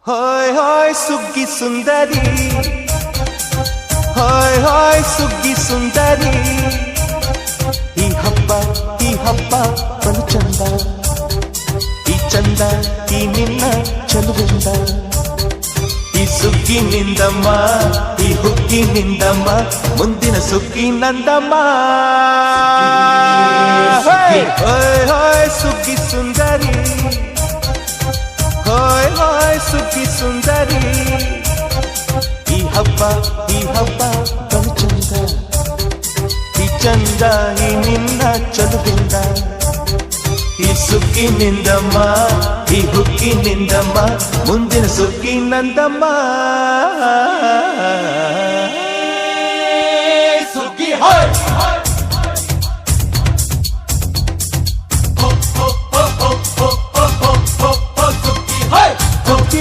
Hi hi ಸುಗ್ಗಿ ಸುಂದರಿ, hi hi ಸುಗ್ಗಿ ಸುಂದರಿ. ಈ ಹಬ್ಬ ಬಲು ಚಂದ, ಈ ಚಂದ ಈ ನಿನ್ನ ಚಲುವಿಂದ. ಈ ಸುಗ್ಗಿನಿಂದಮ್ಮ, ಈ ಹುಗ್ಗಿನಿಂದಮ್ಮ, ಮುಂದಿನ ಸುಗ್ಗಿ ನಂದಮ್ಮ. ಹಾಯ್ ಹಾಯ್ ಸುಗ್ಗಿ ಸುಂದರಿ, ಹಾಯ್ ಹಾಯ್ ಸುಗ್ಗಿ ಸುಂದರಿ. ಈ ಹಬ್ಬ ಬಲು ಚಂದ, ಈ ಚಂದ ಈ ನಿನ್ನ ಚಲುವಿಂದ. ಈ ಸುಗ್ಗಿನಿಂದಮ್ಮ, ಈ ಹುಗ್ಗಿನಿಂದಮ್ಮ, ಮುಂದಿನ ಸುಗ್ಗಿ ನಂದಮ್ಮ. ಸುಗ್ಗಿ ಹಾಯ್